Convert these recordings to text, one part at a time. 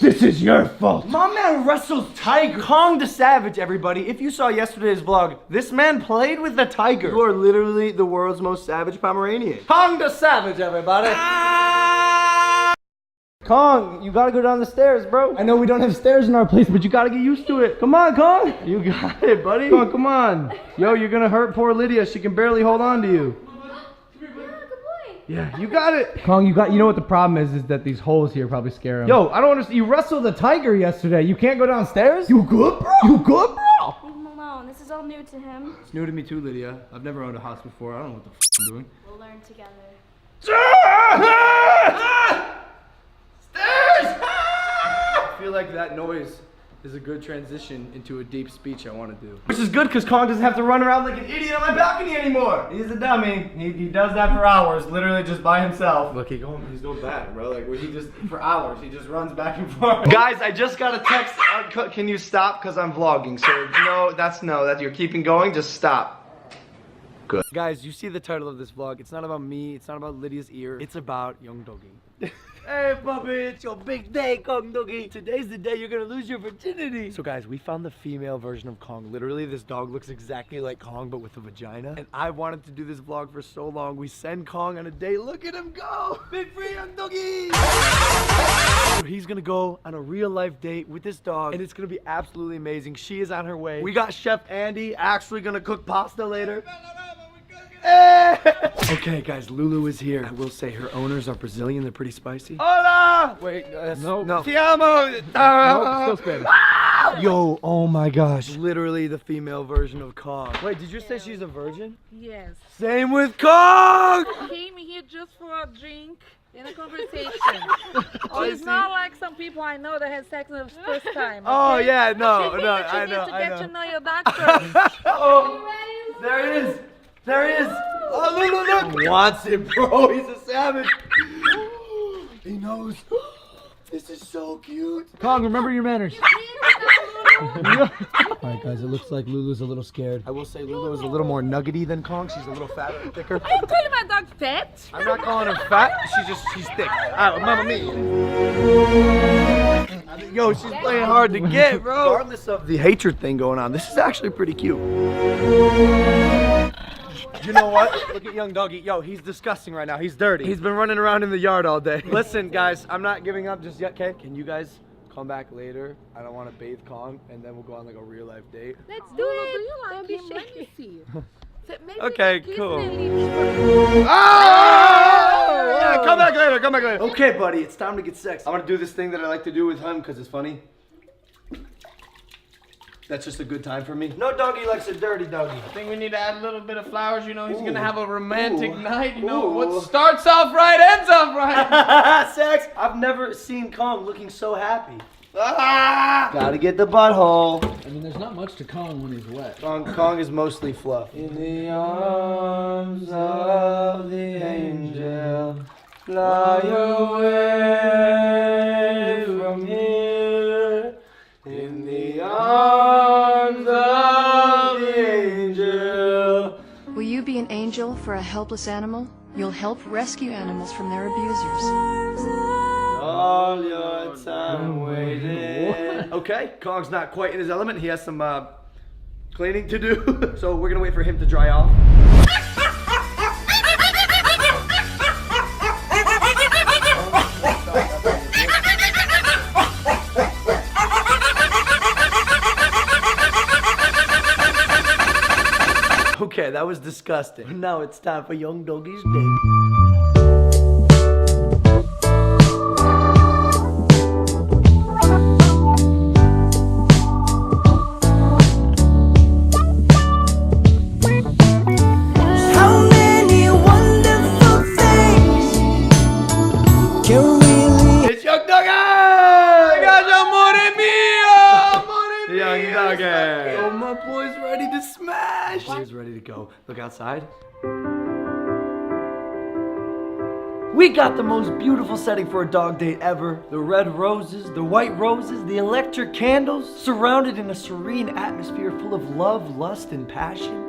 This is your fault. My man wrestles tiger. Kong the Savage, everybody. If you saw yesterday's vlog, this man played with the tiger. You are literally the world's most savage Pomeranian. Kong the Savage, everybody. Kong, you gotta go down the stairs, bro. I know we don't have stairs in our place, but you gotta get used to it. Come on, Kong. You got it, buddy. Come on. Yo, you're gonna hurt poor Lydia. She can barely hold on to you. Yeah, you got it. Kong, you know what the problem is that these holes here probably scare him. Yo, I don't understand. You wrestled a tiger yesterday. You can't go downstairs? You good, bro? You good, bro? Leave him alone. This is all new to him. It's new to me too, Lydia. I've never owned a house before. I don't know what the f I'm doing. We'll learn together. Stairs! I feel like that noise is a good transition into a deep speech I want to do. Which is good because Kong doesn't have to run around like an idiot on my balcony anymore. He's a dummy. He does that for hours, literally just by himself. Look, he's going bad, bro. Like, for hours, he just runs back and forth. Guys, I just got a text. Can you stop? Because I'm vlogging. So, no, you're keeping going. Just stop. Good. Guys, you see the title of this vlog. It's not about me. It's not about Lydia's ear. It's about young doggy. Hey, puppy, it's your big day, Kong Doggy. Today's the day you're gonna lose your virginity. So, guys, we found the female version of Kong. Literally, this dog looks exactly like Kong, but with a vagina. And I wanted to do this vlog for so long. We send Kong on a date. Look at him go. Big free young doggy. So he's gonna go on a real life date with this dog, and it's gonna be absolutely amazing. She is on her way. We got Chef Andy actually gonna cook pasta later. Okay, guys, Lulu is here. I will say her owners are Brazilian. They're pretty spicy. Hola! Wait, no. Ti amo! Nope, still Spanish. Yo, oh my gosh. Literally the female version of Kong. Wait, did you say she's a virgin? Yes. Same with Kong! Came here just for a drink and a conversation. She's not like some people I know that had sex the first time. Okay? Oh, yeah, She no, needs I know. to get to know your doctor. Oh, there it is. There he is! Oh, look! He wants it, bro. He's a savage. He knows. This is so cute. Kong, remember your manners. Alright, guys, it looks like Lulu's a little scared. I will say Lulu is a little more nuggety than Kong. She's a little fatter and thicker. Are you calling my dog fat? I'm not calling her fat. She's thick. Oh, mamma mia. Yo, she's playing hard to get, bro. Regardless of the hatred thing going on, this is actually pretty cute. You know what? Look at young doggy. Yo, he's disgusting right now. He's dirty. He's been running around in the yard all day. Listen, guys, I'm not giving up just yet, okay? Can you guys come back later? I don't want to bathe Kong, and then we'll go on like a real life date. Let's do it. Do you like him? Let me see. Okay, cool. Oh! Yeah, come back later. Okay, buddy, it's time to get sex. I'm gonna do this thing that I like to do with him because it's funny. That's just a good time for me. No doggy likes a dirty doggy. I think we need to add a little bit of flowers. You know, he's gonna have a romantic night. You know, what starts off right ends off right. Sex. I've never seen Kong looking so happy. Gotta get the butthole. I mean, there's not much to Kong when he's wet. Kong is mostly fluff. In the arms of the angel, fly away from here. In the arms of the angel. Will you be an angel for a helpless animal? You'll help rescue animals from their abusers. All your time waiting. Okay, Kong's not quite in his element. He has some cleaning to do. So we're gonna wait for him to dry off. Okay, that was disgusting. Now it's time for young doggy's date. Oh, my boy's ready to smash. He's ready to go. Look outside. We got the most beautiful setting for a dog date ever. The red roses, the white roses, the electric candles, surrounded in a serene atmosphere full of love, lust, and passion.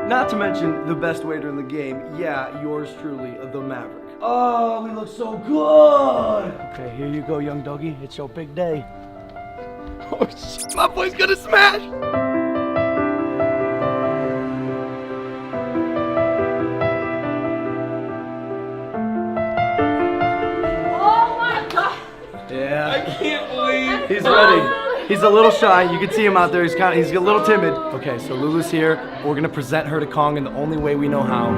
Not to mention the best waiter in the game. Yeah, yours truly, the Maverick. Oh, we look so good. Okay, here you go, young doggy. It's your big day. Oh shit, my boy's gonna smash. Oh my god! Yeah. I can't believe. He's ready. He's a little shy. You can see him out there. He's a little timid. Okay, so Lulu's here. We're gonna present her to Kong in the only way we know how.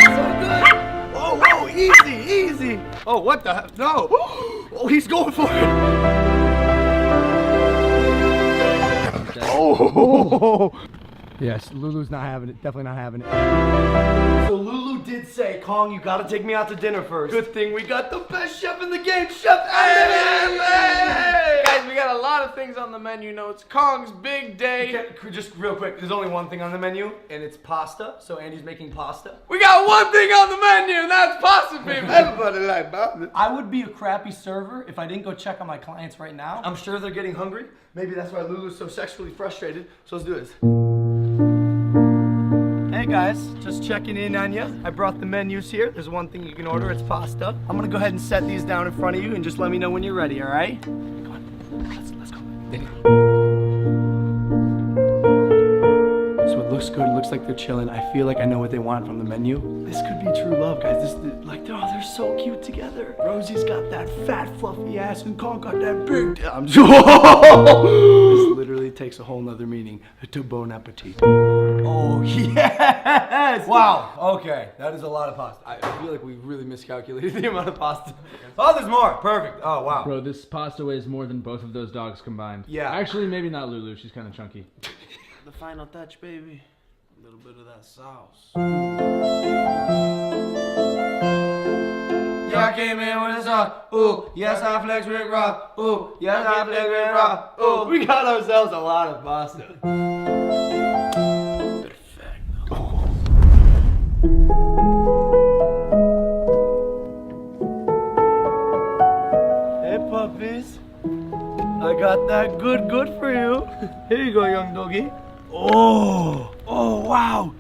So good. Whoa, whoa, easy, easy. Oh, what the heck? No. Oh, he's going for it. Oh. Yes, Lulu's not having it. Definitely not having it. So Lulu did say, Kong, you gotta take me out to dinner first. Good thing we got the best chef in the game, Chef Andy! Guys, we got a lot of things on the menu. You know, it's Kong's big day. Okay, just real quick, there's only one thing on the menu, and it's pasta. So Andy's making pasta. We got one thing on the menu, and that's pasta, people. Everybody like pasta. I would be a crappy server if I didn't go check on my clients right now. I'm sure they're getting hungry. Maybe that's why Lulu's so sexually frustrated. So let's do this. Hey guys, just checking in on you. I brought the menus here. There's one thing you can order, it's pasta. I'm gonna go ahead and set these down in front of you and just let me know when you're ready, all right? Come on, let's go. So it looks good, it looks like they're chilling. I feel like I know what they want from the menu. This could be true love, guys. They're so cute together. Rosie's got that fat, fluffy ass, and Kong got that big. This literally takes a whole nother meaning to bon appetit. Oh yes! Wow. Okay, that is a lot of pasta. I feel like we really miscalculated the amount of pasta. Oh, there's more. Perfect. Oh wow. Bro, this pasta weighs more than both of those dogs combined. Yeah. Actually, maybe not Lulu. She's kind of chunky. The final touch, baby. A little bit of that sauce. Yeah, I came in with a sauce. Ooh, yes, I flex with rock. Ooh, yes, I flex with rock. Ooh, we got ourselves a lot of pasta. Hey, puppies. I got that good for you. Here you go, young doggy. Oh, wow.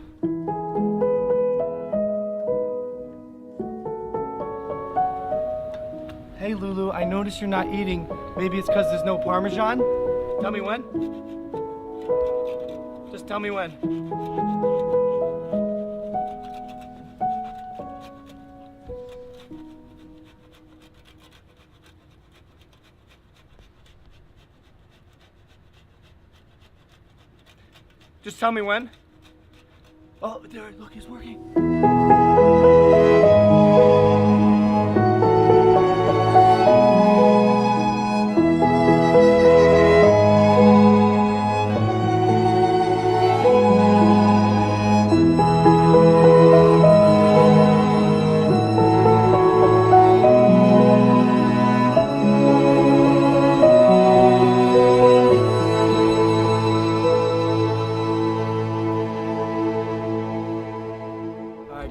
Hey, Lulu, I noticed you're not eating. Maybe it's because there's no Parmesan? Tell me when. Just tell me when. Just tell me when. Oh, there, look, it's working.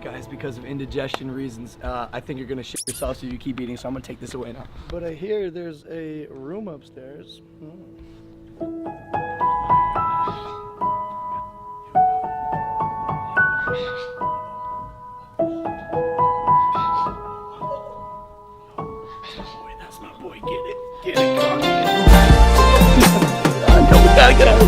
Guys, because of indigestion reasons, I think you're gonna shit yourself, so you keep eating, so I'm gonna take this away now. But I hear there's a room upstairs. That's my boy, get it, Kong. I know we gotta get out.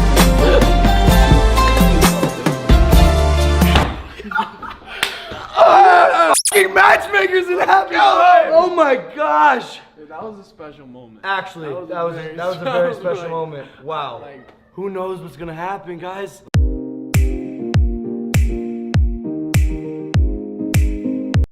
Matchmakers in Happy Life! Oh my gosh! Dude, that was a special moment. Actually, that was a very special moment. Wow. Who knows what's gonna happen, guys?